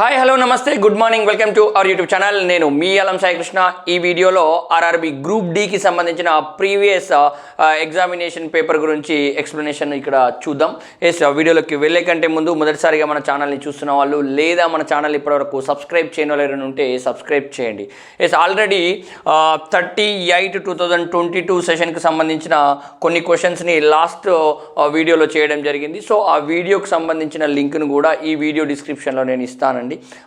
Hi hello నమస్తే good morning welcome to our YouTube channel. నేను మీ అలం సాయి కృష్ణ. ఈ వీడియోలో ఆర్ఆర్బి గ్రూప్ డికి సంబంధించిన ప్రీవియస్ ఎగ్జామినేషన్ పేపర్ గురించి ఎక్స్ప్లెనేషన్ ఇక్కడ చూద్దాం. వీడియోలోకి వెళ్ళే కంటే ముందు మొదటిసారిగా మన ఛానల్ని చూస్తున్న వాళ్ళు లేదా మన ఛానల్ ఇప్పటివరకు సబ్స్క్రైబ్ చేయని వాళ్ళు ఉంటే సబ్స్క్రైబ్ చేయండి. ఆల్రెడీ 30/8/2022 సెషన్కి సంబంధించిన కొన్ని క్వశ్చన్స్ని లాస్ట్ వీడియోలో చేయడం జరిగింది. సో ఆ వీడియోకి సంబంధించిన లింక్ను కూడా ఈ వీడియో డిస్క్రిప్షన్లో నేను ఇస్తాను.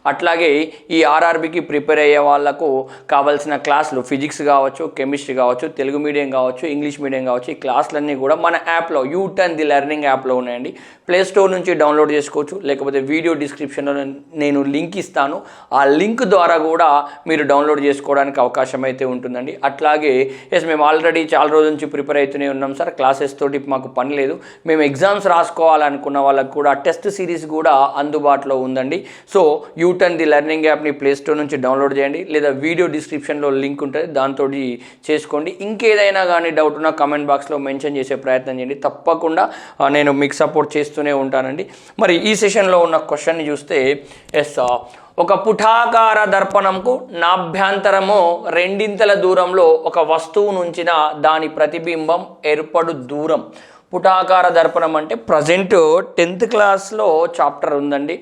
అట్లాగే ఈ ఆర్ఆర్బికి ప్రిపేర్ అయ్యే వాళ్ళకు కావాల్సిన క్లాసులు ఫిజిక్స్ కావచ్చు, కెమిస్ట్రీ కావచ్చు, తెలుగు మీడియం కావచ్చు, ఇంగ్లీష్ మీడియం కావచ్చు, ఈ క్లాసులన్నీ కూడా మన యాప్లో యూటర్న్ ది లెర్నింగ్ యాప్లో ఉన్నాయండి. ప్లే స్టోర్ నుంచి డౌన్లోడ్ చేసుకోవచ్చు, లేకపోతే వీడియో డిస్క్రిప్షన్లో నేను లింక్ ఇస్తాను. ఆ లింక్ ద్వారా కూడా మీరు డౌన్లోడ్ చేసుకోవడానికి అవకాశం అయితే ఉంటుందండి. అట్లాగే మేము ఆల్రెడీ చాలా రోజుల నుంచి ప్రిపేర్ అవుతూనే ఉన్నాం సార్, క్లాసెస్ తోటి మాకు పని లేదు. మేము ఎగ్జామ్స్ రాసుకోవాలనుకున్న వాళ్ళకు కూడా టెస్ట్ సిరీస్ కూడా అందుబాటులో ఉందండి. సో యూటర్న్ ది లెర్నింగ్ యాప్ని ప్లే స్టోర్ నుంచి డౌన్లోడ్ చేయండి, లేదా వీడియో డిస్క్రిప్షన్లో లింక్ ఉంటుంది, దాంతో చేసుకోండి. ఇంకేదైనా కానీ డౌట్ ఉన్నా కామెంట్ బాక్స్లో మెన్షన్ చేసే ప్రయత్నం చేయండి. తప్పకుండా నేను మీకు సపోర్ట్ చేస్తూనే ఉంటానండి. మరి ఈ సెషన్లో ఉన్న క్వశ్చన్ని చూస్తే ఒక పుటాకార దర్పణంకు నాభ్యంతరము రెండింతల దూరంలో ఒక వస్తువు నుంచిన దాని ప్రతిబింబం ఏర్పడు దూరం. పుటాకార దర్పణం అంటే ప్రజెంట్ 10th క్లాస్లో చాప్టర్ ఉందండి.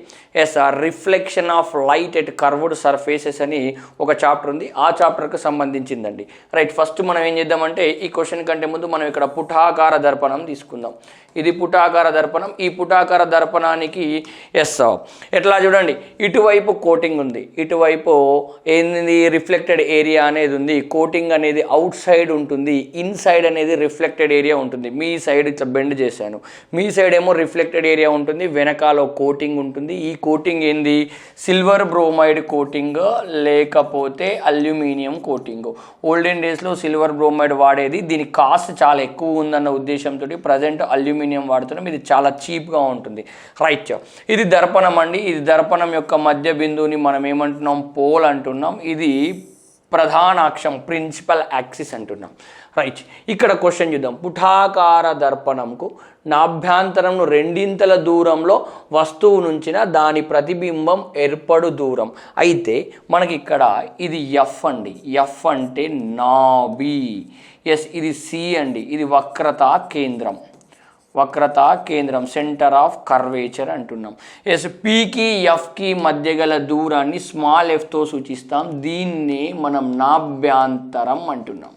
Reflection of light at curved surfaces అని ఒక చాప్టర్ ఉంది. ఆ చాప్టర్కి సంబంధించిందండి. రైట్, ఫస్ట్ మనం ఏం చేద్దామంటే ఈ క్వశ్చన్ కంటే ముందు మనం ఇక్కడ పుటాకార దర్పణం తీసుకుందాం. ఇది పుటాకార దర్పణం. ఈ పుటాకార దర్పణానికి ఎట్లా చూడండి, ఇటువైపు కోటింగ్ ఉంది, ఇటువైపు ఏంది రిఫ్లెక్టెడ్ ఏరియా అనేది ఉంది. కోటింగ్ అనేది అవుట్ సైడ్ ఉంటుంది, ఇన్సైడ్ అనేది రిఫ్లెక్టెడ్ ఏరియా ఉంటుంది. మీ సైడ్ ఇట్లా బెండ్ చేశాను, మీ సైడ్ ఏమో రిఫ్లెక్టెడ్ ఏరియా ఉంటుంది, వెనకాల కోటింగ్ ఉంటుంది. ఈ కోటింగ్ ఏంది, సిల్వర్ బ్రోమైడ్ కోటింగ్ లేకపోతే అల్యూమినియం కోటింగ్. ఓల్డెన్ డేస్లో సిల్వర్ బ్రోమైడ్ వాడేది, దీని కాస్ట్ చాలా ఎక్కువ ఉందన్న ఉద్దేశంతో ప్రజెంట్ అల్యూమినియం వాడుతున్నాం. ఇది చాలా చీప్గా ఉంటుంది. రైట్, ఇది దర్పణం అండి. ఇది దర్పణం యొక్క మధ్య బిందువుని మనం ఏమంటున్నాం, పోల్ అంటున్నాం. ఇది ప్రధాన అక్షం, ప్రిన్సిపల్ యాక్సిస్ అంటున్నాం. రైట్, ఇక్కడ క్వశ్చన్ చూద్దాం. పుటాకార దర్పణంకు నాభ్యంతరంను రెండింతల దూరంలో వస్తువు నుంచిన దాని ప్రతిబింబం ఏర్పడు దూరం. అయితే మనకి ఇక్కడ ఇది ఎఫ్ అండి. ఎఫ్ అంటే నాభి. ఇది సి అండి. ఇది వక్రతా కేంద్రం. వక్రతా కేంద్రం, సెంటర్ ఆఫ్ కర్వేచర్ అంటున్నాం. పీకి ఎఫ్కి మధ్య గల దూరాన్ని స్మాల్ ఎఫ్తో సూచిస్తాం. దీన్ని మనం నాభ్యంతరం అంటున్నాం.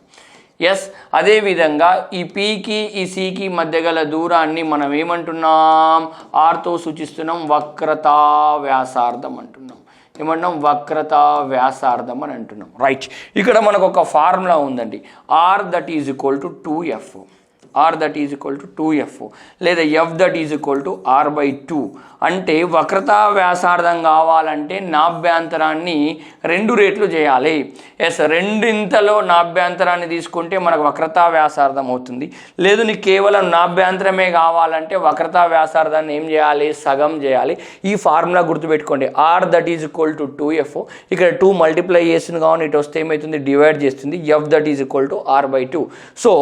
అదేవిధంగా ఈ పీకి ఈ సికి మధ్య గల దూరాన్ని మనం ఏమంటున్నాం, ఆర్తో సూచిస్తున్నాం. వక్రతా వ్యాసార్థం అంటున్నాం. ఏమంటున్నాం, వక్రతా వ్యాసార్థం అని అంటున్నాం. రైట్, ఇక్కడ మనకు ఒక ఫార్ములా ఉందండి. R that is equal to 2f, R that is equal to 2f, లేదా F that is equal to r/2. అంటే వక్రతా వ్యాసార్థం కావాలంటే నాభ్యంతరాన్ని 2 రెట్లు చేయాలి. రెండింతలో నాభ్యంతరాన్ని తీసుకుంటే మనకు వక్రతా వ్యాసార్థం అవుతుంది. లేదు నీకు కేవలం నాభ్యంతరమే కావాలంటే వక్రతా వ్యాసార్థాన్ని ఏం చేయాలి, సగం చేయాలి. ఈ ఫార్ములా గుర్తుపెట్టుకోండి. R that is equal to 2f, ఇక్కడ 2 మల్టిప్లై చేస్తుంది కావాలి, ఇటు వస్తే ఏమవుతుంది, డివైడ్ చేస్తుంది. F that is equal to r/2. So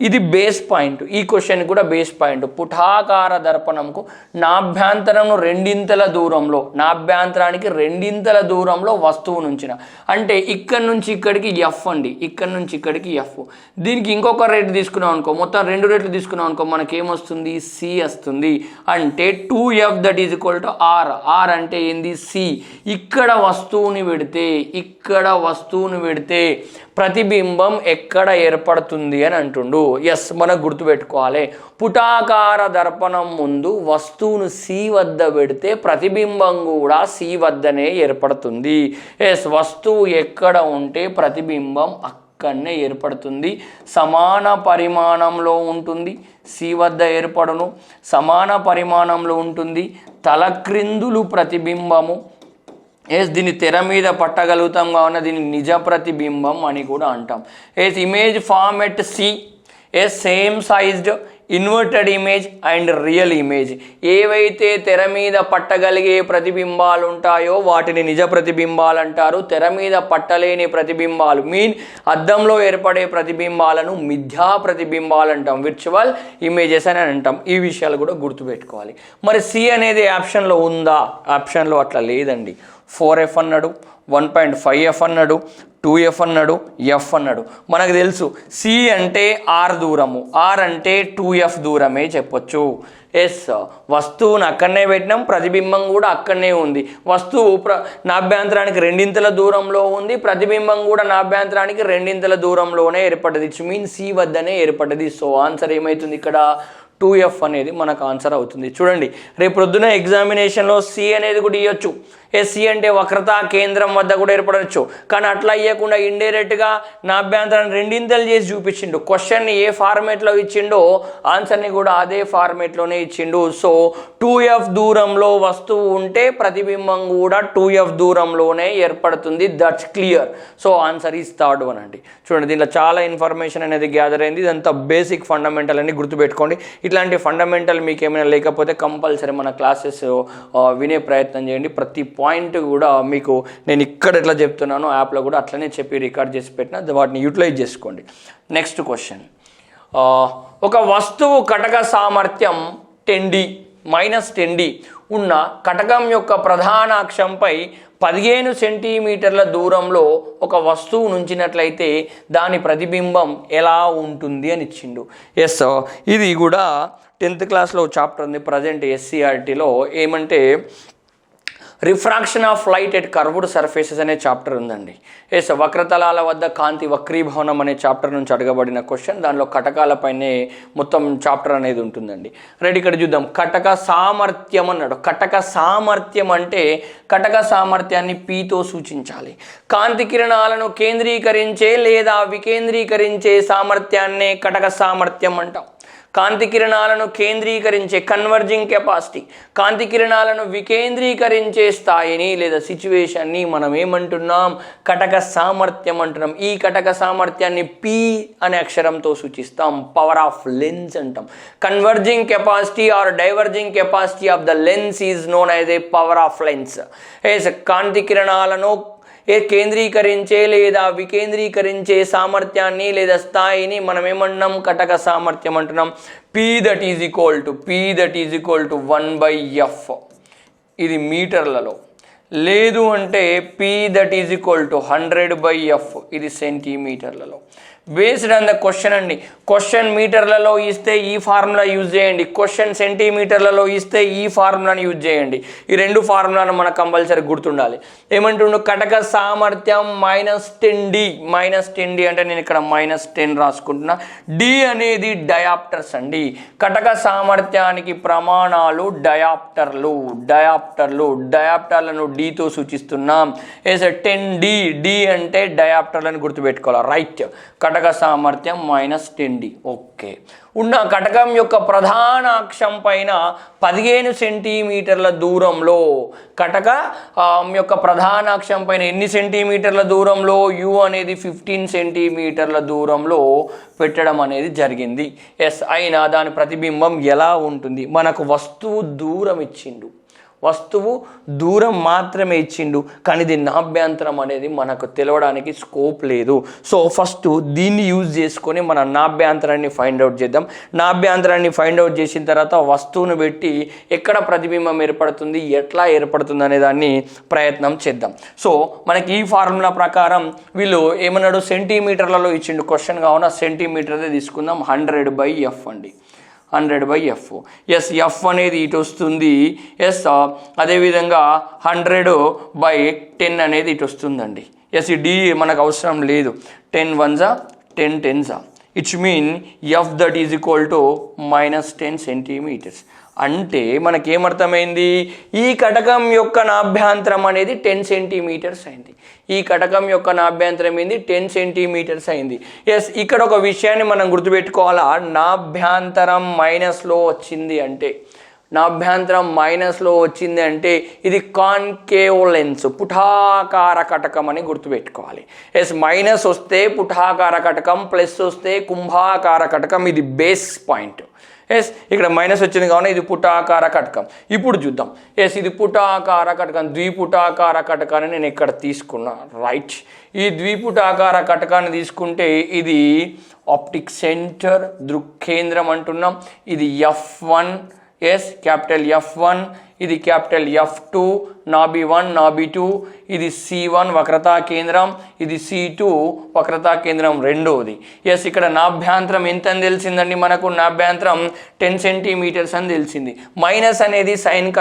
ఇది బేస్ పాయింట్. ఈ క్వశ్చన్ కూడా బేస్ పాయింట్. పుటాకార దర్పణంకు నాభ్యంతరం రెండింతల దూరంలో, నాభ్యంతరానికి రెండింతల దూరంలో వస్తువు నుంచిన, అంటే ఇక్కడ నుంచి ఇక్కడికి ఎఫ్ అండి, ఇక్కడ నుంచి ఇక్కడికి ఎఫ్. దీనికి ఇంకొక రేట్ తీసుకున్నాం అనుకో, మొత్తం 2 రేట్లు తీసుకున్నాం అనుకో, మనకేమొస్తుంది, సి వస్తుంది. అంటే 2f that is equal to R. R అంటే ఏంది, సి. ఇక్కడ వస్తువుని పెడితే ప్రతిబింబం ఎక్కడ ఏర్పడుతుంది అని అంటుండు. మనకు గుర్తుపెట్టుకోవాలి, పుటాకార దర్పణం ముందు వస్తువును సి వద్ద పెడితే ప్రతిబింబం కూడా సి వద్దనే ఏర్పడుతుంది. వస్తువు ఎక్కడ ఉంటే ప్రతిబింబం అక్కడనే ఏర్పడుతుంది. సమాన పరిమాణంలో ఉంటుంది, సి వద్ద ఏర్పడును. సమాన పరిమాణంలో ఉంటుంది. తలక్రిందులు ప్రతిబింబము. దీన్ని తెర మీద పట్టగలుగుతాం కావున దీన్ని నిజ ప్రతిబింబం అని కూడా అంటాం. Image form at C, same sized inverted image and real image. ఏవైతే తెర మీద పట్టగలిగే ప్రతిబింబాలు ఉంటాయో వాటిని నిజ ప్రతిబింబాలు అంటారు. తెర మీద పట్టలేని ప్రతిబింబాలు అద్దంలో ఏర్పడే ప్రతిబింబాలను మిథ్యా ప్రతిబింబాలు అంటాం, విర్చువల్ ఇమేజెస్ అని అంటాం. ఈ విషయాలు కూడా గుర్తుపెట్టుకోవాలి. మరి సి అనేది ఆప్షన్లో ఉందా? ఆప్షన్లో అట్లా లేదండి. 4F అన్నాడు, 1.5F అన్నాడు, 2F అన్నాడు, F అన్నాడు. మనకు తెలుసు C అంటే R దూరము, R అంటే 2F దూరమే చెప్పొచ్చు. ఎస్, వస్తువును అక్కడనే పెట్టినాం, ప్రతిబింబం కూడా అక్కడనే ఉంది. వస్తువు నాభ్యంతరానికి రెండింతల దూరంలో ఉంది, ప్రతిబింబం కూడా నాభ్యంతరానికి రెండింతల దూరంలోనే ఏర్పడ్డది. ఇట్స్ మీన్ C వద్దనే ఏర్పడ్డది. సో ఆన్సర్ ఏమవుతుంది ఇక్కడ? 2F అనేది మనకు ఆన్సర్ అవుతుంది. చూడండి, రేపు ప్రొద్దున ఎగ్జామినేషన్లో C అనేది కూడా ఇవ్వచ్చు. C అంటే వక్రతా కేంద్రం వద్ద కూడా ఏర్పడవచ్చు. కానీ అట్లా ఇవ్వకుండా ఇండైరెక్ట్గా నాభ్యంతరాన్ని రెండింతలు చేసి చూపించిండు. క్వశ్చన్ని ఏ ఫార్మేట్లో ఇచ్చిండో ఆన్సర్ని కూడా అదే ఫార్మేట్లోనే ఇచ్చిండు. సో 2F దూరంలో వస్తువు ఉంటే ప్రతిబింబం కూడా 2F దూరంలోనే ఏర్పడుతుంది. That's clear. So answer is third one అండి. చూడండి, దీంట్లో చాలా ఇన్ఫర్మేషన్ అనేది గ్యాదర్ అయింది. ఇదంతా బేసిక్ ఫండమెంటల్ అని గుర్తుపెట్టుకోండి. ఇట్లాంటి ఫండమెంటల్ మీకు ఏమైనా లేకపోతే కంపల్సరీ మన క్లాసెస్ వినే ప్రయత్నం చేయండి. ప్రతి పాయింట్ కూడా మీకు నేను ఇక్కడ ఎట్లా చెప్తున్నానో యాప్లో కూడా అట్లనే చెప్పి రికార్డ్ చేసి పెట్టిన, వాటిని యూటిలైజ్ చేసుకోండి. నెక్స్ట్ క్వశ్చన్, ఒక వస్తువు కటక సామర్థ్యం 10D -10D ఉన్న కటకం యొక్క ప్రధాన అక్షంపై 15 సెంటీమీటర్ల దూరంలో ఒక వస్తువు నుంచినట్లయితే దాని ప్రతిబింబం ఎలా ఉంటుంది అని ఇచ్చిండు. ఎస్, ఇది కూడా 10th క్లాస్లో చాప్టర్ ఉంది. ప్రజెంట్ SCRTలో ఏమంటే refraction of light at curved surfaces అనే చాప్టర్ ఉందండి. ఎస్, వక్రతలాల వద్ద కాంతి వక్రీభవనం అనే చాప్టర్ నుంచి అడగబడిన క్వశ్చన్. దానిలో కటకాలపైనే మొత్తం చాప్టర్ అనేది ఉంటుందండి. రైట్, ఇక్కడ చూద్దాం. కటక సామర్థ్యం అన్నాడు. కటక సామర్థ్యం అంటే కటక సామర్థ్యాన్ని Pతో సూచించాలి. కాంతి కిరణాలను కేంద్రీకరించే లేదా వికేంద్రీకరించే సామర్థ్యాన్నే కటక సామర్థ్యం అంటాం. కాంతి కిరణాలను కేంద్రీకరించే కన్వర్జింగ్ కెపాసిటీ, కాంతి కిరణాలను వికేంద్రీకరించే స్థాయిని లేదా సిచ్యువేషన్ని మనం ఏమంటున్నాం? కటక సామర్థ్యం అంటున్నాం. ఈ కటక సామర్థ్యాన్ని P అనే అక్షరంతో సూచిస్తాం. పవర్ ఆఫ్ లెన్స్ అంటాం. Converging capacity or diverging capacity of the lens is known as a power of lens. కాంతి కిరణాలను కేంద్రీకరించే లేదా వికేంద్రీకరించే సామర్థ్యాన్ని లేదా స్థాయిని మనం ఏమంటున్నాం? కటక సామర్థ్యం అంటున్నాం. P that is equal to 1/F. ఇది మీటర్లలో. లేదు అంటే P that is equal to 100/F. ఇది సెంటీమీటర్లలో. బేస్డ్ ఆన్ ద క్వశ్చన్ అండి. క్వశ్చన్ మీటర్లలో ఇస్తే ఈ ఫార్ములా యూజ్ చేయండి, క్వశ్చన్ సెంటీమీటర్లలో ఇస్తే ఈ ఫార్ములాని యూజ్ చేయండి. ఈ రెండు ఫార్ములాను మనకు కంపల్సరీ గుర్తుండాలి. ఏమంటుండు? కటక సామర్థ్యం -10D అంటే నేను ఇక్కడ -10 రాసుకుంటున్నా. D అనేది డయాప్టర్స్ అండి. కటక సామర్థ్యానికి ప్రమాణాలు డయాప్టర్లను Dతో సూచిస్తున్నాం. 10D, D అంటే డయాప్టర్లను గుర్తుపెట్టుకోవాలి. రైట్, కటక సామర్థ్యం -10D. ఓకే, ఉన్న కటకం యొక్క ప్రధాన అక్షం పైన 15 సెంటీమీటర్ల దూరంలో, కటక యొక్క ప్రధాన అక్షం పైన ఎన్ని సెంటీమీటర్ల దూరంలో? U అనేది 15 సెంటీమీటర్ల దూరంలో పెట్టడం అనేది జరిగింది. ఎస్, అయినా దాని ప్రతిబింబం ఎలా ఉంటుంది? మనకు వస్తువు దూరం ఇచ్చిండు, వస్తువు దూరం మాత్రమే ఇచ్చిండు, కానీ దీని నాభ్యంతరం అనేది మనకు తెలవడానికి స్కోప్ లేదు. సో ఫస్ట్ దీన్ని యూజ్ చేసుకొని మన నాభ్యంతరాన్ని ఫైండ్ అవుట్ చేద్దాం. నాభ్యంతరాన్ని ఫైండ్ అవుట్ చేసిన తర్వాత వస్తువును పెట్టి ఎక్కడ ప్రతిబింబం ఏర్పడుతుంది, ఎట్లా ఏర్పడుతుంది అనే దాన్ని ప్రయత్నం చేద్దాం. సో మనకి ఈ ఫార్ములా ప్రకారం వీళ్ళు ఏమన్నాడు? సెంటీమీటర్లలో ఇచ్చిండు క్వశ్చన్ కావున సెంటీమీటర్దే తీసుకుందాం. 100/F అండి. 100/F. ఎస్, F అనేది ఇటు వస్తుంది. ఎస్, అదేవిధంగా 100/10 అనేది ఇటు వస్తుందండి. ఎస్, ఈ D మనకు అవసరం లేదు. 10 1s 10 10s. It's mean F that is equal to -10 centimetres. అంటే మనకేమర్థమైంది? ఈ కటకం యొక్క నాభ్యంతరం అనేది 10 సెంటీమీటర్స్ అయింది. ఈ కటకం యొక్క నాభ్యంతరం ఏంది? 10 సెంటీమీటర్స్ అయింది. ఎస్, ఇక్కడ ఒక విషయాన్ని మనం గుర్తుపెట్టుకోవాలా. నాభ్యంతరం మైనస్లో వచ్చింది అంటే, నాభ్యంతరం మైనస్లో వచ్చింది అంటే ఇది కాన్కేవ్ లెన్స్, పుటాకార కటకం అని గుర్తుపెట్టుకోవాలి. ఎస్, మైనస్ వస్తే పుటాకార కటకం, ప్లస్ వస్తే కుంభాకార కటకం. ఇది బేస్ పాయింట్. ఎస్, ఇక్కడ మైనస్ వచ్చింది కావున ఇది పుటాకార కటకం. ఇప్పుడు చూద్దాం. ఎస్, ఇది పుటాకార కటకం, ద్విపుటాకార కటకాన్ని నేను ఇక్కడ తీసుకున్నా. రైట్, ఈ ద్విపుటాకార కటకాన్ని తీసుకుంటే ఇది ఆప్టిక్ సెంటర్, దృక్కేంద్రం అంటున్నాం. ఇది F1, ఎస్ క్యాపిటల్ F1, ఇది క్యాపిటల్ F2, నాభి 1 నాభి 2, ఇది C1 వక్రతా కేంద్రం, ఇది C2 వక్రతా కేంద్రం రెండోది. ఎస్ ఇక్కడ నాభ్యాంతరం ఎంత అని తెలిసిందండి మనకు, నాభ్యాంతరం 10 సెంటీమీటర్స్ అని తెలిసింది. మైనస్ అనేది సైన్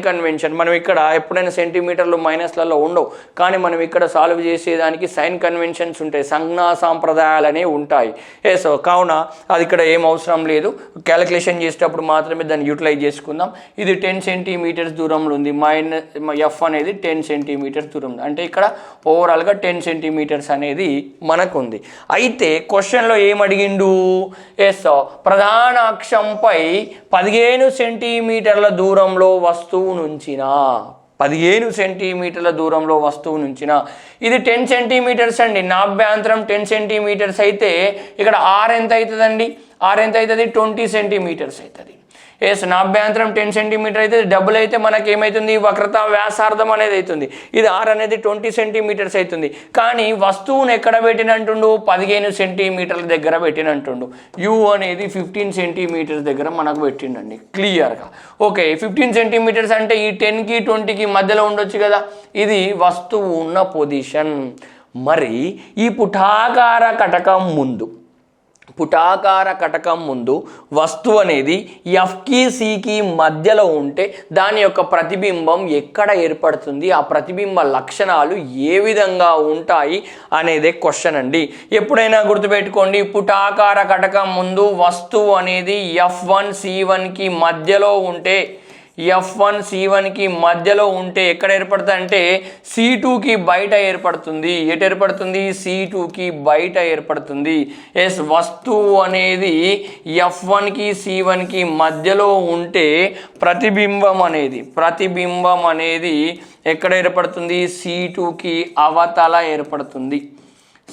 కన్వెన్షన్ మనం ఇక్కడ ఎప్పుడైనా సెంటీమీటర్లు మైనస్లలో ఉండవు, కానీ మనం ఇక్కడ సాల్వ్ చేసేదానికి సైన్ కన్వెన్షన్స్ ఉంటాయి, సంజ్ఞా సాంప్రదాయాలనే ఉంటాయి. ఎస్ కావున అది ఇక్కడ ఏం అవసరం లేదు, క్యాలిక్యులేషన్ చేసేటప్పుడు మాత్రమే దాన్ని యూటిలైజ్ చేసుకుందాం. ఇది 10 సెంటీమీటర్స్ దూరంలో ఉంది, F అనేది 10 సెంటీమీటర్స్ దూరం, అంటే ఇక్కడ ఓవరాల్గా 10 సెంటీమీటర్స్ అనేది మనకు ఉంది. అయితే క్వశ్చన్లో ఏమడిగిండు, ఎస్ ప్రధాన అక్షంపై 15 సెంటీమీటర్ల దూరంలో వస్తువు నుంచిన 15 సెంటీమీటర్ల దూరంలో వస్తువు నుంచిన ఇది 10 సెంటీమీటర్స్ అండి. నాభ్యాంతరం 10 సెంటీమీటర్స్ అయితే ఇక్కడ ఆర్ ఎంత అవుతుందండి, ఆర్ ఎంత అవుతుంది, 20 సెంటీమీటర్స్ అవుతుంది. ఎస్ నాభ్యాంతరం 10 సెంటీమీటర్ అయితే డబుల్ అయితే మనకి ఏమవుతుంది, వక్రత వ్యాసార్థం అనేది అవుతుంది. ఇది ఆర్ అనేది 20 సెంటీమీటర్స్ అవుతుంది. కానీ వస్తువును ఎక్కడ పెట్టినంటుండు, 15 సెంటీమీటర్ల దగ్గర పెట్టినంటుండు. యు అనేది 15 సెంటీమీటర్స్ దగ్గర మనకు పెట్టిండండి క్లియర్గా. ఓకే 15 సెంటీమీటర్స్ అంటే ఈ 10కి 20కి మధ్యలో ఉండొచ్చు కదా, ఇది వస్తువు ఉన్న పొజిషన్. మరి ఈ పుటాకార కటకం ముందు వస్తువు అనేది ఎఫ్కి సికి మధ్యలో ఉంటే దాని యొక్క ప్రతిబింబం ఎక్కడ ఏర్పడుతుంది, ఆ ప్రతిబింబ లక్షణాలు ఏ విధంగా ఉంటాయి అనేదే క్వశ్చన్ అండి. ఎప్పుడైనా గుర్తుపెట్టుకోండి, పుటాకార కటకం ముందు వస్తువు అనేది F1 C1కి మధ్యలో ఉంటే, F1 C1కి మధ్యలో ఉంటే ఎక్కడ ఏర్పడుతుంది అంటే C2కి బయట ఏర్పడుతుంది. ఎటు ఏర్పడుతుంది, C2కి బయట ఏర్పడుతుంది. ఎస్ వస్తువు అనేది F1కి C1కి మధ్యలో ఉంటే ప్రతిబింబం అనేది ఎక్కడ ఏర్పడుతుంది, C2కి అవతల ఏర్పడుతుంది.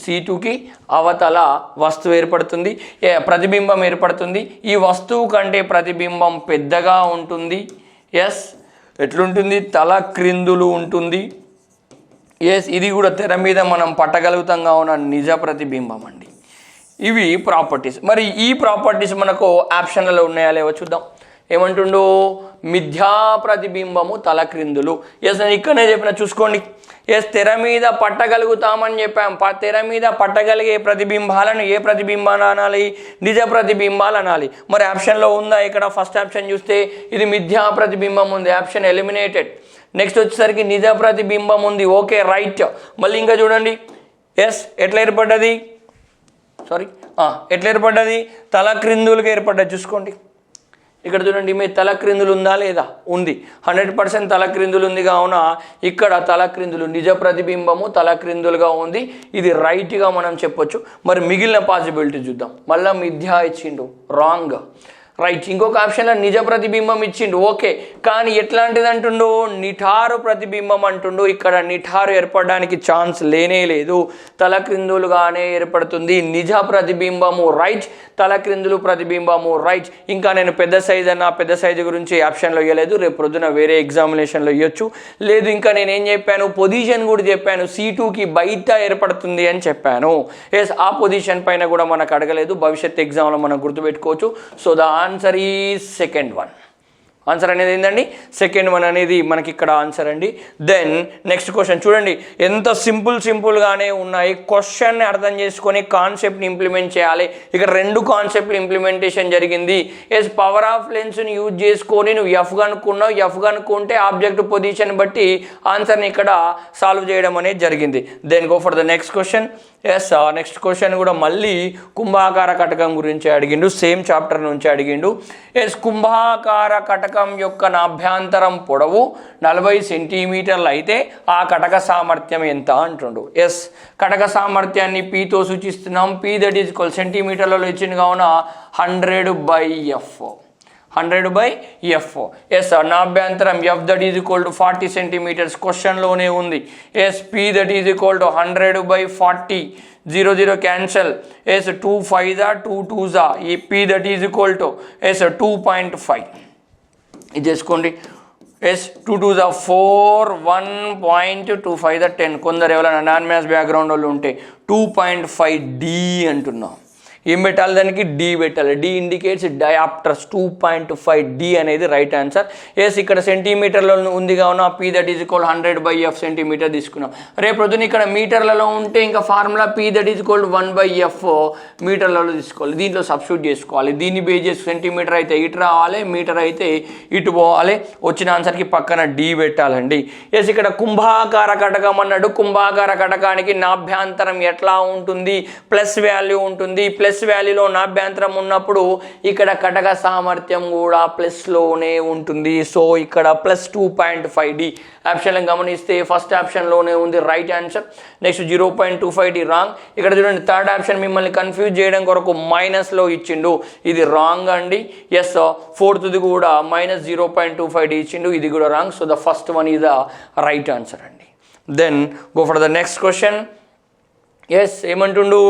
C2కి అవతల వస్తువు ఏర్పడుతుంది, ప్రతిబింబం ఏర్పడుతుంది. ఈ వస్తువు కంటే ప్రతిబింబం పెద్దగా ఉంటుంది. ఎస్ ఎట్లుంటుంది, తల క్రిందులు ఉంటుంది. ఎస్ ఇది కూడా తెర మీద మనం పట్టగలుగుతాం కావున నిజ ప్రతిబింబం అండి. ఇవి ప్రాపర్టీస్. మరి ఈ ప్రాపర్టీస్ మనకు ఆప్షన్లలో ఉన్నాయా లేవో చూద్దాం. ఏమంటుండు, మిథ్యా ప్రతిబింబము తల క్రిందులు. ఎస్ నేను ఇక్కడనే చెప్పిన చూసుకోండి. ఎస్ తెర మీద పట్టగలుగుతామని చెప్పాం. తెర మీద పట్టగలిగే ప్రతిబింబాలను ఏ ప్రతిబింబాలు అనాలి, నిజ ప్రతిబింబాలు అనాలి. మరి ఆప్షన్లో ఉందా, ఇక్కడ ఫస్ట్ ఆప్షన్ చూస్తే ఇది మిథ్యా ప్రతిబింబం ఉంది, ఆప్షన్ ఎలిమినేటెడ్. నెక్స్ట్ వచ్చేసరికి నిజ ప్రతిబింబం ఉంది, ఓకే రైట్. మళ్ళీ ఇంకా చూడండి, ఎస్ ఎట్లా ఏర్పడ్డది, ఎట్లా ఏర్పడ్డది, తల క్రిందులుగా ఏర్పడ్డది. చూసుకోండి ఇక్కడ చూడండి, మీ తల క్రిందులు ఉందా లేదా, ఉంది, 100% తల క్రిందులు ఉంది. కావున ఇక్కడ తల క్రిందులు నిజ ప్రతిబింబము తల క్రిందులుగా ఉంది, ఇది రైట్గా మనం చెప్పొచ్చు. మరి మిగిలిన పాసిబిలిటీ చూద్దాం. మళ్ళీ మిథ్యా ఇచ్చిండు, రాంగ్. రైట్. ఇంకొక ఆప్షన్లో నిజ ప్రతిబింబం ఇచ్చిండు, ఓకే. కానీ ఎట్లాంటిది అంటుండు, నిఠారు ప్రతిబింబం అంటుండు. ఇక్కడ నిఠారు ఏర్పడడానికి ఛాన్స్ లేనే లేదు, తల క్రిందులుగానే ఏర్పడుతుంది. నిజ ప్రతిబింబము రైట్, తల క్రిందులు ప్రతిబింబము రైట్. ఇంకా నేను పెద్ద సైజు గురించి ఆప్షన్లో ఇవ్వలేదు, రేపు ప్రొద్దున వేరే ఎగ్జామినేషన్లో ఇవ్వచ్చు. లేదు ఇంకా నేనేం చెప్పాను, పొజిషన్ కూడా చెప్పాను, C2కి బయట ఏర్పడుతుంది అని చెప్పాను. ఎస్ ఆ పొజిషన్ పైన కూడా మనకు అడగలేదు, భవిష్యత్ ఎగ్జామ్లో మనం గుర్తుపెట్టుకోవచ్చు. So the answer is second one. Answer అనేది ఏంటండి, సెకండ్ వన్ అనేది మనకి ఇక్కడ ఆన్సర్ అండి. దెన్ నెక్స్ట్ క్వశ్చన్ చూడండి, ఎంత సింపుల్గానే ఉన్నాయి. క్వశ్చన్ని అర్థం చేసుకొని కాన్సెప్ట్ని ఇంప్లిమెంట్ చేయాలి. ఇక్కడ 2 కాన్సెప్ట్లు ఇంప్లిమెంటేషన్ జరిగింది. ఎస్ పవర్ ఆఫ్ లెన్స్ని యూజ్ చేసుకొని నువ్వు F కనుక్కున్నావు, F కనుక్కుంటే ఆబ్జెక్ట్ పొజిషన్ బట్టి ఆన్సర్ని ఇక్కడ సాల్వ్ చేయడం అనేది జరిగింది. Then go for the next question. Yes next question కూడా మళ్ళీ కుంభాకార కటకం గురించి అడిగిండు, సేమ్ చాప్టర్ నుంచి అడిగిండు. ఎస్ కుంభాకార కటకం యొక్క నాభ్యాంతరం పొడవు 40 సెంటీమీటర్లు అయితే ఆ కటక సామర్థ్యం ఎంత అంటుండు. ఎస్ కటక సామర్థ్యాన్ని Pతో సూచిస్తున్నాం. P దట్ ఈజ్ సెంటీమీటర్లలో ఇచ్చింది కావున 100/F. 100/F. ఎస్ నాభ్యంతరం F that is equal to 40 centimetres క్వశ్చన్లోనే ఉంది. Yes P that is equal to 100/40. 0 0 cancel. Yes 2 5 2 2 ఈ P that is equal to yes 2.5 ఇది చేసుకోండి. ఎస్ 2 2 4 1.25 10. కొందరు ఎవరైనా నాన్ మ్యాథ్స్ బ్యాక్గ్రౌండ్ వాళ్ళు ఉంటే 2.5D అంటున్నాం. ఏం పెట్టాలి దానికి డి పెట్టాలి. డి ఇండికేట్స్ డయాప్టర్స్ 2.5 డి అనేది రైట్ ఆన్సర్. ఎస్ ఇక్కడ సెంటీమీటర్లో ఉంది కావున P that is equal 100/f centimetre తీసుకున్నాం. రేపు పొద్దున ఇక్కడ మీటర్లలో ఉంటే ఇంకా formula P that is equal 1/f మీటర్లలో తీసుకోవాలి. దీంట్లో సబ్స్టిట్యూట్ చేసుకోవాలి. దీన్ని బేస్ చేసి సెంటీమీటర్ అయితే ఇటు రావాలి, మీటర్ అయితే ఇటు పోవాలి. వచ్చిన ఆన్సర్కి పక్కన డి పెట్టాలండి. ఎస్ ఇక్కడ కుంభాకార కటకం అన్నాడు. కుంభాకార కటకానికి నాభ్యాంతరం ఎట్లా ఉంటుంది, ప్లస్ వాల్యూ ఉంటుంది. ప్లస్ వాల్యూలో నాభ్యంతరం ఉన్నప్పుడు ఇక్కడ కటక సామర్థ్యం కూడా ప్లస్లోనే ఉంటుంది. సో ఇక్కడ ప్లస్ 2.5D ఆప్షన్లను గమనిస్తే ఫస్ట్ ఆప్షన్లోనే ఉంది right answer. Next 0.25D wrong. ఇక్కడ చూడండి థర్డ్ ఆప్షన్ మిమ్మల్ని కన్ఫ్యూజ్ చేయడం కొరకు మైనస్లో ఇచ్చిండు, ఇది రాంగ్ అండి. ఎస్ ఫోర్త్ది కూడా -0.25D ఇచ్చిండు, ఇది కూడా wrong. So the first one is the right answer అండి. Then go for the next question. Yes ఏమంటుండు,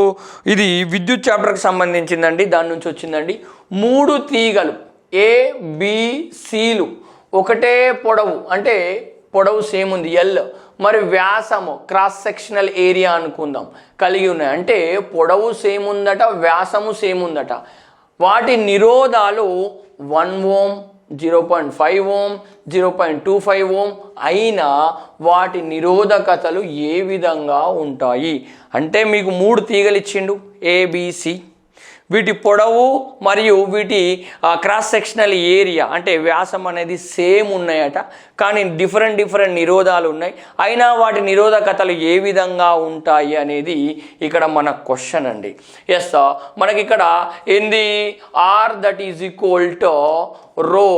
ఇది విద్యుత్ చాప్టర్కి సంబంధించిందండి, దాని నుంచి వచ్చిందండి. 3 తీగలు ABCలు ఒకటే పొడవు, అంటే పొడవు సేమ్ ఉంది L, మరి వ్యాసము క్రాస్ సెక్షనల్ ఏరియా అనుకుందాం కలిగి ఉన్నాయి. అంటే పొడవు సేమ్ ఉందట, వ్యాసము సేమ్ ఉందట. వాటి నిరోధాలు 1 ఓం, 0.5 ఓం, 0.25 ఓం అయినా వాటి నిరోధకతలు ఏ విధంగా ఉంటాయి అంటే మీకు 3 తీగలు ఇచ్చిండు ABC, వీటి పొడవు మరియు వీటి క్రాస్ సెక్షనల్ ఏరియా అంటే వ్యాసం అనేది సేమ్ ఉన్నాయట, కానీ డిఫరెంట్ నిరోధాలు ఉన్నాయి. అయినా వాటి నిరోధకతలు ఏ విధంగా ఉంటాయి అనేది ఇక్కడ మన క్వశ్చన్ అండి. ఎస్ మనకి ఇక్కడ ఏంది R that is equal to రో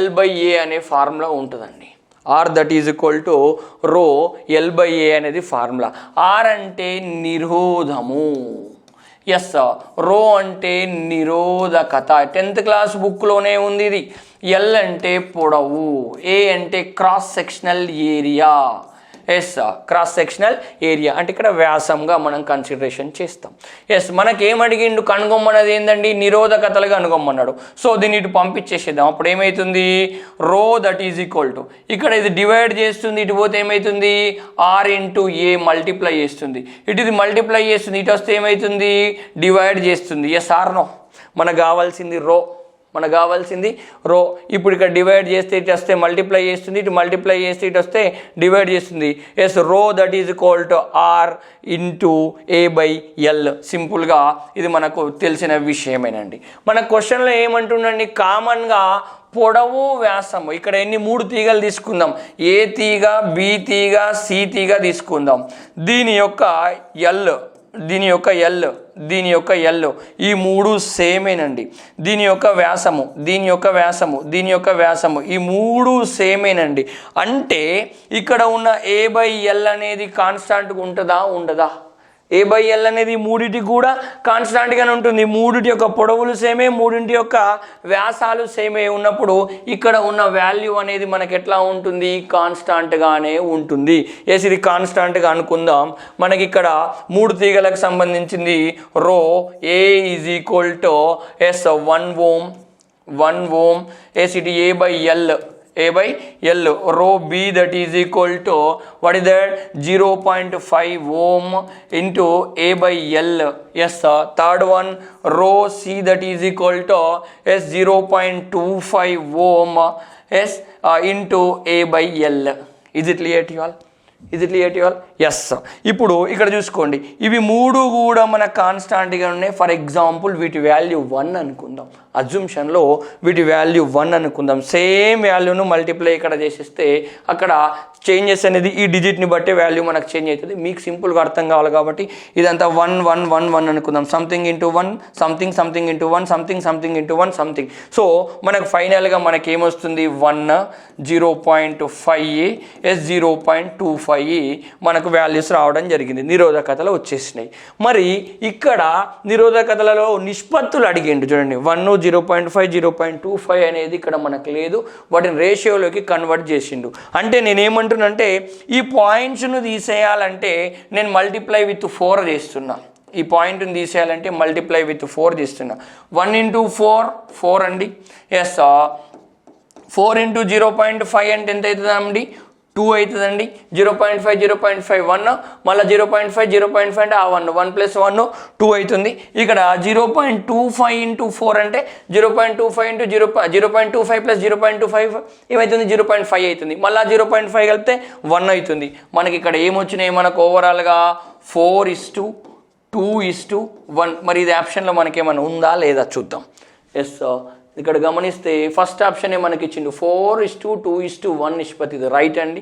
L/A అనే ఫార్ములా ఉంటుందండి. R that is equal to రో L/A అనేది ఫార్ములా. R అంటే నిరోధము, ఎస్ రో అంటే నిరోధకత, 10th క్లాస్ బుక్లోనే ఉంది ఇది. ఎల్ అంటే పొడవు, ఏ అంటే cross sectional area, yes cross sectional area అంటే ఇక్కడ వ్యాసంగా మనం కన్సిడరేషన్ చేస్తాం. ఎస్ మనకేమడిగిండు, కనుగొమ్మన్నది ఏంటండి, నిరోధకతలుగా కనుగొమ్మన్నాడు. సో దీన్ని ఇటు పంపించేసేద్దాం. అప్పుడు ఏమవుతుంది, రో దట్ ఈజ్ ఈక్వల్ టు, ఇక్కడ ఇది డివైడ్ చేస్తుంది, ఇటు పోతే ఏమవుతుంది R ఇంటూ ఏ మల్టిప్లై చేస్తుంది, ఇటు ఇది మల్టిప్లై చేస్తుంది, ఇటు వస్తే ఏమవుతుంది డివైడ్ చేస్తుంది. ఎస్ ఆర్ నో, మనకు కావాల్సింది రో. ఇప్పుడు ఇక్కడ డివైడ్ చేస్తే ఇటు వస్తే మల్టిప్లై చేస్తుంది, ఇటు మల్టిప్లై చేస్తే ఇటు వస్తే డివైడ్ చేస్తుంది. ఎస్ రో that is equal to R into A/L. సింపుల్గా ఇది మనకు తెలిసిన విషయమేనండి. మన క్వశ్చన్లో ఏమంటుండండి, కామన్గా పొడవు వ్యాసము ఇక్కడ ఎన్ని 3 తీగలు తీసుకుందాం, ఏ తీగ, బి తీగ, సి తీగ తీసుకుందాం. దీని యొక్క L ఈ 3 సేమేనండి. దీని యొక్క వ్యాసము ఈ 3 సేమేనండి. అంటే ఇక్కడ ఉన్న A/L అనేది కాన్స్టాంట్గా ఉంటుందా, ఉండదా? A/L అనేది మూడింటికి కూడా కాన్స్టాంట్గానే ఉంటుంది. మూడింటి యొక్క పొడవులు సేమే, మూడింటి యొక్క వ్యాసాలు సేమే ఉన్నప్పుడు ఇక్కడ ఉన్న వాల్యూ అనేది మనకి ఎట్లా ఉంటుంది, కాన్స్టాంట్గానే ఉంటుంది. ఎస్ ఇది కాన్స్టాంట్గా అనుకుందాం. మనకి ఇక్కడ 3 తీగలకు సంబంధించింది rho A is equal to S 1 ohm S ఇది A/L rho B that is equal to what is that 0.5 ohm into A/L. Yes third one rho C that is equal to S 0.25 ohm S into A/L. Is it clear to you all? Yes. ఇప్పుడు ఇక్కడ చూసుకోండి, ఇవి 3 కూడా మన కాన్స్టాంట్గా ఉన్నాయి. For example వీటి value 1 అనుకుందాం, అజ్యూమ్షన్లో వీటి వాల్యూ 1 అనుకుందాం. సేమ్ వాల్యూను మల్టిప్లై ఇక్కడ చేసేస్తే అక్కడ చేంజెస్ అనేది ఈ డిజిట్ని బట్టే వాల్యూ మనకు చేంజ్ అవుతుంది. మీకు సింపుల్గా అర్థం కావాలి కాబట్టి ఇదంతా 1 1 1 1 అనుకుందాం. Something into 1 something into 1 something into 1 something. So మనకు ఫైనల్గా మనకి ఏమొస్తుంది 1 0.5 S 0.25 మనకు వాల్యూస్ రావడం జరిగింది, నిరోధకతలు వచ్చేసినాయి. మరి ఇక్కడ నిరోధకతలలో నిష్పత్తులు అడిగిండు చూడండి, 1 0.5 0.25 అనేది ఇక్కడ మనకు లేదు, వాటిని రేషియోలోకి కన్వర్ట్ చేసిండు. అంటే నేనేమంటున్నానంటే ఈ పాయింట్స్ను తీసేయాలంటే నేను మల్టిప్లై విత్ 4 చేస్తున్నా. ఈ పాయింట్ని తీసేయాలంటే మల్టిప్లై విత్ 4 చేస్తున్నా. 1 into 4 అండి. ఎస్ 4 into 0.5 అంటే ఎంత అవుతుందండి, 2 అవుతుందండి, 0.5 0.5 1, మళ్ళీ 0.5 అంటే ఆ 1 + 1 2 అవుతుంది. ఇక్కడ 0.25 × 4 అంటే 0.25 × 0.25 + 0.25 ఏమవుతుంది 0.5 అవుతుంది. మళ్ళీ 0.5 కలిపితే 1 అవుతుంది. మనకి ఇక్కడ ఏమొచ్చినాయి మనకు ఓవరాల్గా 4:2:1. మరి ఇది ఆప్షన్లో మనకేమైనా ఉందా లేదా చూద్దాం. ఎస్, ఇక్కడ గమనిస్తే ఫస్ట్ ఆప్షనే మనకి ఇచ్చిండు 4:2:1 నిష్పత్తి. ఇది రైట్ అండి.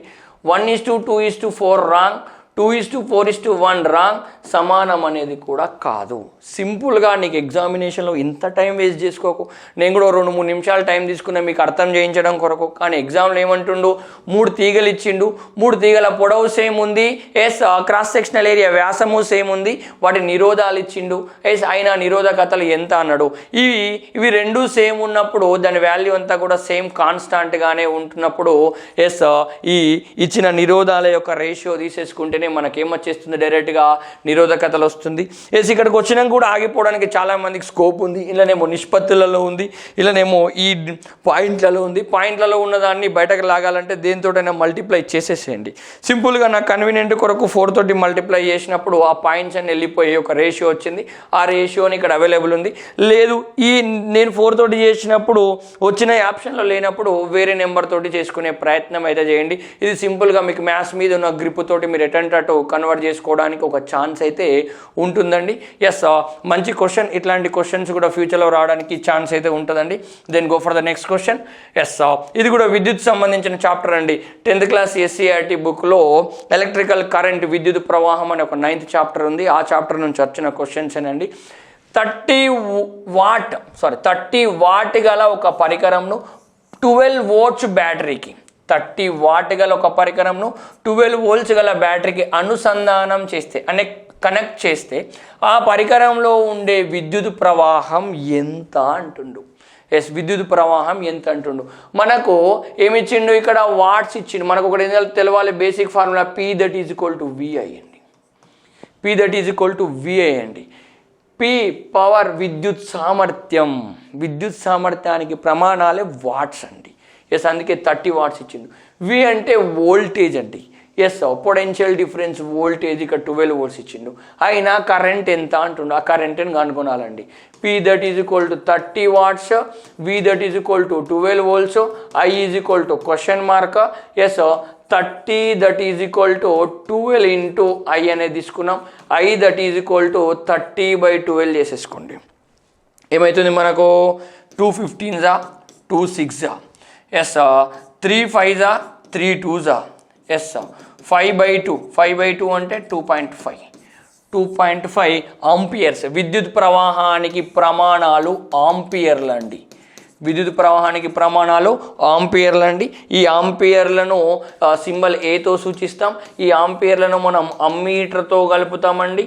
1:2:4 రాంగ్, 2:4:1 రాంగ్. సమానం అనేది కూడా కాదు. సింపుల్గా నీకు ఎగ్జామినేషన్లో ఇంత టైం వేస్ట్ చేసుకోకు. నేను కూడా 2-3 నిమిషాలు టైం తీసుకున్నా మీకు అర్థం చేయించడం కొరకు. కానీ ఎగ్జామ్లో ఏమంటుండు, 3 తీగలు ఇచ్చిండు, 3 తీగల పొడవు సేమ్ ఉంది, ఎస్ క్రాస్ సెక్షనల్ ఏరియా వ్యాసము సేమ్ ఉంది, వాటి నిరోధాలు ఇచ్చిండు, ఎస్ అయినా నిరోధకతలు ఎంత అన్నాడు. ఇవి రెండు సేమ్ ఉన్నప్పుడు దాని వాల్యూ అంతా కూడా సేమ్ కాన్స్టాంట్గానే ఉంటున్నప్పుడు ఎస్ ఈ ఇచ్చిన నిరోధాల యొక్క రేషియో తీసేసుకుంటేనే మనకేమొచ్చేస్తుంది డైరెక్ట్గా నిరోధకతలు వస్తుంది. ఎస్ ఇక్కడికి వచ్చినా కూడా ఆగిపోవడానికి చాలా మందికి స్కోప్ ఉంది. ఇలానేమో నిష్పత్తులలో ఉంది, ఇలానేమో ఈ పాయింట్లలో ఉంది. పాయింట్లలో ఉన్నదాన్ని బయటకు లాగాలంటే దేనితోటైనా మల్టిప్లై చేసేసేయండి. సింపుల్గా నాకు కన్వీనియంట్ కొరకు 4 తోటి మల్టిప్లై చేసినప్పుడు ఆ పాయింట్స్ అన్ని వెళ్ళిపోయి ఒక రేషియో వచ్చింది. ఆ రేషియోని ఇక్కడ అవైలబుల్ ఉంది. లేదు నేను 4 తోటి చేసినప్పుడు వచ్చిన ఆప్షన్లో లేనప్పుడు వేరే నెంబర్ తోటి చేసుకునే ప్రయత్నం అయితే చేయండి. ఇది సింపుల్గా మీకు మ్యాథ్స్ మీద ఉన్న గ్రిప్ తోటి మీరు ఎటంటే అటు కన్వర్ట్ చేసుకోవడానికి ఒక ఛాన్స్ అయితే ఉంటుందండి. ఎస్, మంచి క్వశ్చన్. ఇట్లాంటి క్వశ్చన్స్ కూడా ఫ్యూచర్లో రావడానికి ఛాన్స్ అయితే ఉంటుందండి. Then go for the next question. Yes, ఇది కూడా విద్యుత్ సంబంధించిన చాప్టర్ అండి. 10th క్లాస్ SCERT బుక్లో ఎలక్ట్రికల్ కరెంట్ విద్యుత్ ప్రవాహం అనే ఒక 9th చాప్టర్ ఉంది. ఆ చాప్టర్ నుంచి వచ్చిన క్వశ్చన్స్ అండి. 30 వాట్ గల ఒక పరికరంను 12 volts బ్యాటరీకి 30 వాట్ గల ఒక పరికరంను 12 volts గల బ్యాటరీకి అనుసంధానం చేస్తే కనెక్ట్ చేస్తే ఆ పరికరంలో ఉండే విద్యుత్ ప్రవాహం ఎంత అంటుండు. ఎస్, విద్యుత్ ప్రవాహం ఎంత అంటుండు. మనకు ఏమిచ్చిండు ఇక్కడ వాట్స్ ఇచ్చిండు. మనకు ఒకటి ఏం తెలవాలి, బేసిక్ ఫార్ములా P = VI అండి. P = VI అండి. P పవర్ విద్యుత్ సామర్థ్యం, విద్యుత్ సామర్థ్యానికి ప్రమాణాలే వాట్స్ అండి. ఎస్, అందుకే 30 వాట్స్ ఇచ్చిండు. V అంటే వోల్టేజ్ అండి. ఎస్, పొటెన్షియల్ డిఫరెన్స్ వోల్టేజ్ ఇక్కడ 12 volts ఇచ్చిండు. అయినా కరెంట్ ఎంత అంటుండు, ఆ కరెంట్ని కనుగొనాలండి. P = 30 watts, V = 12 volts, I = question mark. Yes, 30 12 × I అనేది తీసుకున్నాం. I = 30/12 చేసేసుకోండి. ఏమవుతుంది మనకు 2 15s 2 6s. Yes, 3 5s 3 2s. Yes, 5/2 అంటే 2.5 ఆంపియర్స్. విద్యుత్ ప్రవాహానికి ప్రమాణాలు ఆంపియర్లు అండి. విద్యుత్ ప్రవాహానికి ప్రమాణాలు ఆంపియర్లు అండి. ఈ ఆంపియర్లను సింబల్ ఏతో సూచిస్తాం. ఈ ఆంపియర్లను మనం అమ్మీటర్తో కలుపుతామండి.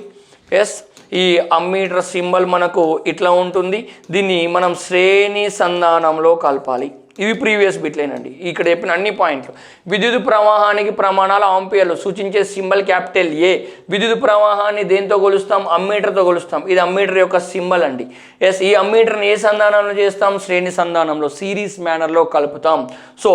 ఎస్, ఈ అమ్మీటర్ సింబల్ మనకు ఇట్లా ఉంటుంది. దీన్ని మనం శ్రేణి సంధానంలో కలపాలి. ఇవి ప్రీవియస్ బిట్లేనండి. ఇక్కడ చెప్పిన అన్ని పాయింట్లు. విద్యుత్ ప్రవాహానికి ప్రమాణాలు ఆంపియర్లు, సూచించే సింబల్ క్యాపిటల్ A. విద్యుత్ ప్రవాహాన్ని దేంతో కొలుస్తాం, అమ్మీటర్తో కొలుస్తాం. ఇది అమ్మీటర్ యొక్క సింబల్ అండి. ఎస్, ఈ అమ్మీటర్ని ఏ సంధానంలో చేస్తాం, శ్రేణి సంధానంలో సిరీస్ మేనర్లో కలుపుతాం. సో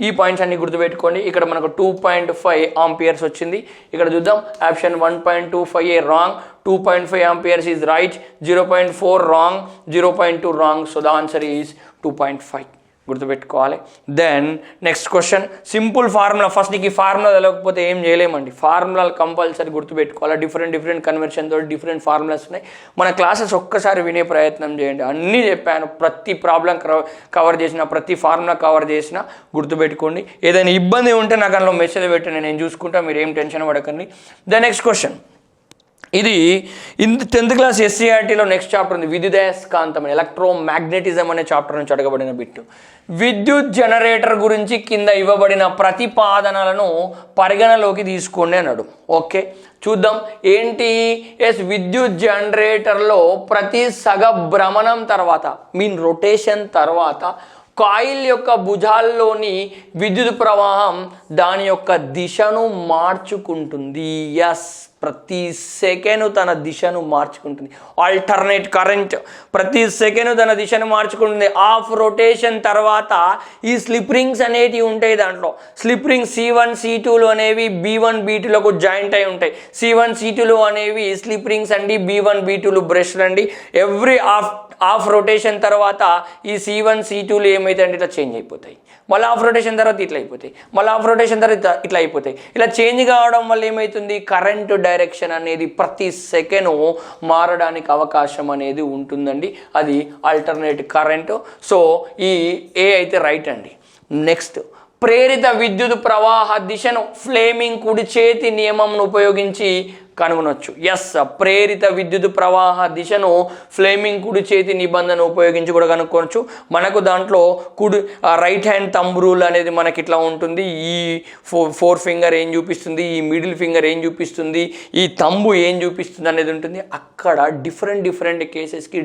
ఈ పాయింట్స్ అన్ని గుర్తుపెట్టుకోండి. ఇక్కడ మనకు 2.5 ఆంపియర్స్ వచ్చింది. ఇక్కడ చూద్దాం, option 1.25A wrong, 2.5 amperes is right, 0.4 wrong, 0.2 wrong. So the answer is 2.5. గుర్తుపెట్టుకోవాలి. Then next question, simple formula. First నీకు ఈ ఫార్ములా తెలియకపోతే ఏం చేయలేమండి. ఫార్ములాలు కంపల్సరీ గుర్తుపెట్టుకోవాలి. డిఫరెంట్ కన్వర్షన్ తోటి డిఫరెంట్ ఫార్ములాస్ ఉన్నాయి. మన క్లాసెస్ ఒక్కసారి వినే ప్రయత్నం చేయండి. అన్నీ చెప్పాను, ప్రతి ప్రాబ్లం కవర్ చేసిన, ప్రతి ఫార్ములా కవర్ చేసిన గుర్తుపెట్టుకోండి. ఏదైనా ఇబ్బంది ఉంటే నాకు అందులో మెసేజ్ పెట్టండి, నేను చూసుకుంటా, మీరు ఏం టెన్షన్ పడకండి. ద నెక్స్ట్ క్వశ్చన్, ఇది 10th క్లాస్ SCERTలో నెక్స్ట్ చాప్టర్ ఉంది, విద్యుదయస్కాంతం, ఎలక్ట్రోమాగ్నెటిజం అనే చాప్టర్ నుంచి అడగబడిన బిట్టు. విద్యుత్ జనరేటర్ గురించి కింద ఇవ్వబడిన ప్రతిపాదనలను పరిగణలోకి తీసుకోండి అన్నాడు. ఓకే, చూద్దాం ఏంటి. ఎస్, విద్యుత్ జనరేటర్లో ప్రతి సగ భ్రమణం తర్వాత, రొటేషన్ తర్వాత కాయిల్ యొక్క భుజాల్లోని విద్యుత్ ప్రవాహం దాని యొక్క దిశను మార్చుకుంటుంది. ఎస్, ప్రతి సెకండ్ తన దిశను మార్చుకుంటుంది. ఆల్టర్నేట్ కరెంట్ ప్రతి సెకండ్ తన దిశను మార్చుకుంటుంది. హాఫ్ రొటేషన్ తర్వాత ఈ స్లిప్ రింగ్స్ అనేటివి ఉంటాయి. దాంట్లో స్లిప్ రింగ్స్ C1 C2లు అనేవి B1 B2లకు జాయింట్ అయి ఉంటాయి. C1 C2లు అనేవి స్లిప్ రింగ్స్ అండి, B1 B2లు బ్రష్లు అండి. ఎవ్రీ హాఫ్ రొటేషన్ తర్వాత ఈ C1 C2లు ఏమైతే అంటే ఇట్లా చేంజ్ అయిపోతాయి. మళ్ళీ హాఫ్ రొటేషన్ తర్వాత ఇట్లా అయిపోతాయి, మళ్ళీ హాఫ్ రొటేషన్ తర్వాత ఇట్లా అయిపోతాయి. ఇలా చేంజ్ కావడం వల్ల ఏమవుతుంది, కరెంటు డైరెక్షన్ అనేది ప్రతి సెకండ్ మారడానికి అవకాశం అనేది ఉంటుందండి. అది ఆల్టర్నేట్ కరెంటు. సో ఈ ఏ అయితే రైట్ అండి. నెక్స్ట్, ప్రేరిత విద్యుత్ ప్రవాహ దిశను ఫ్లేమింగ్ కుడి చేతి నియమంను ఉపయోగించి కనుగొనవచ్చు. ఎస్, ప్రేరిత విద్యుత్ ప్రవాహ దిశను ఫ్లేమింగ్ కుడి చేతి నిబంధన ఉపయోగించి కూడా కనుక్కోవచ్చు. మనకు దాంట్లో రైట్ హ్యాండ్ థంబ్ రూల్ అనేది మనకి ఇట్లా ఉంటుంది. ఈ ఫోర్ ఫింగర్ ఏం చూపిస్తుంది, ఈ మిడిల్ ఫింగర్ ఏం చూపిస్తుంది, ఈ థంబు ఏం చూపిస్తుంది అనేది ఉంటుంది. అక్కడ డిఫరెంట్ కేసెస్కి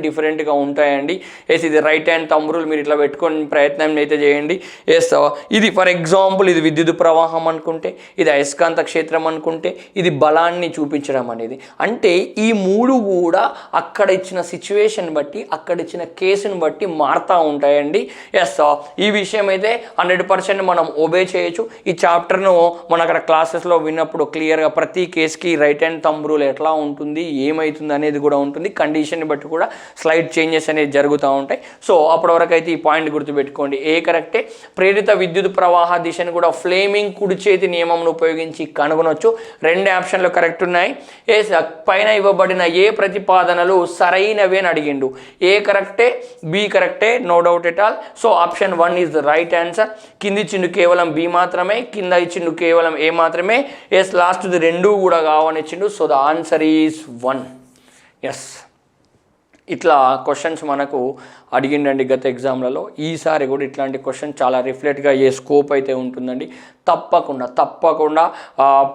డిఫరెంట్గా ఉంటాయండి. ఎస్, ఇది రైట్ హ్యాండ్ థంబ్ రూల్ మీరు ఇట్లా పెట్టుకొని ప్రయత్నం అయితే చేయండి. ఎస్, ఇది ఫర్ ఎగ్జాంపుల్ ఇది విద్యుత్ ప్రవాహం అనుకుంటే, ఇది అయస్కాంత క్షేత్రం అనుకుంటే, ఇది బలాన్ని చూపించడం అనేది. అంటే ఈ మూడు కూడా అక్కడ ఇచ్చిన సిచ్యువేషన్ బట్టి, అక్కడ ఇచ్చిన కేసును బట్టి మారుతూ ఉంటాయండి. ఎస్, ఈ విషయం అయితే 100% మనం ఒబే చేయొచ్చు. ఈ చాప్టర్ను మనం అక్కడ క్లాసెస్లో విన్నప్పుడు క్లియర్గా ప్రతి కేసుకి రైట్ హ్యాండ్ థంబ్ రూల్ ఎట్లా ఉంటుంది, ఏమవుతుంది అనేది కూడా ఉంటుంది. కండిషన్ని బట్టి కూడా స్లైడ్ చేంజెస్ అనేది జరుగుతూ ఉంటాయి. సో అప్పటి వరకు అయితే ఈ పాయింట్ గుర్తుపెట్టుకోండి. ఏ కరెక్టే. ప్రేరిత విద్యుత్ ప్రవాహ దిశను కూడా ఫ్లేమింగ్ కుడి చేతి నియమంను ఉపయోగించి కనుగొనవచ్చు. రెండు ఆప్షన్లు కరెక్ట్ ఉన్నాయి. ఏ పైన ఇవ్వబడిన ఏ ప్రతిపాదనలు సరైనవే అని అడిగిండు. ఏ కరెక్టే, బి కరెక్టే, no doubt at all. So option 1 is the right answer. కింది ఇచ్చిండు కేవలం బి మాత్రమే, కింద ఇచ్చిండు కేవలం ఏ మాత్రమే. ఎస్, లాస్ట్ది రెండు కూడా కావని ఇచ్చిండు. So the answer is 1. Yes, ఇట్లా క్వశ్చన్స్ మనకు అడిగిండండి గత ఎగ్జామ్లలో. ఈసారి కూడా ఇట్లాంటి క్వశ్చన్ చాలా రిఫ్లెక్ట్గా అయ్యే స్కోప్ అయితే ఉంటుందండి. తప్పకుండా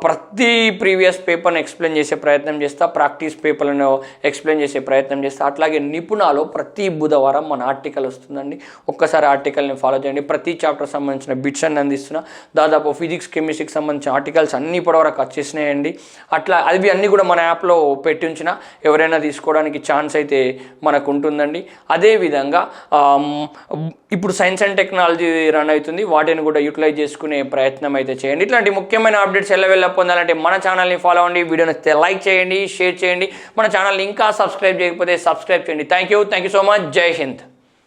ప్రతి ప్రీవియస్ పేపర్ని ఎక్స్ప్లెయిన్ చేసే ప్రయత్నం చేస్తా, ప్రాక్టీస్ పేపర్లను ఎక్స్ప్లెయిన్ చేసే ప్రయత్నం చేస్తా. అట్లాగే నిపుణాలు ప్రతి బుధవారం మన ఆర్టికల్ వస్తుందండి. ఒక్కసారి ఆర్టికల్ని ఫాలో చేయండి. ప్రతి చాప్టర్ సంబంధించిన బిట్స్ అన్ని అందిస్తున్నా. దాదాపు ఫిజిక్స్ కెమిస్ట్రీకి సంబంధించిన ఆర్టికల్స్ అన్నీ ఇప్పటివరకు వచ్చేసినాయండి. అట్లా అవి అన్నీ కూడా మన యాప్లో పెట్టి ఉంచిన ఎవరైనా తీసుకోవడానికి ఛాన్స్ అయితే మనకు ఉంటుందండి. అదేవిధంగా ఇప్పుడు సైన్స్ అండ్ టెక్నాలజీ రన్ అవుతుంది, వాటిని కూడా యూటిలైజ్ చేసుకునే ప్రయత్నం అయితే చేయండి. ఇట్లాంటి ముఖ్యమైన అప్డేట్స్ ఎల్లవెల్లా పొందాలంటే మన ఛానల్ని ఫాలో అవ్వండి, వీడియోని లైక్ చేయండి, షేర్ చేయండి. మన ఛానల్ని ఇంకా సబ్స్క్రైబ్ చేయకపోతే సబ్స్క్రైబ్ చేయండి. Thank you so much. జై హింద్.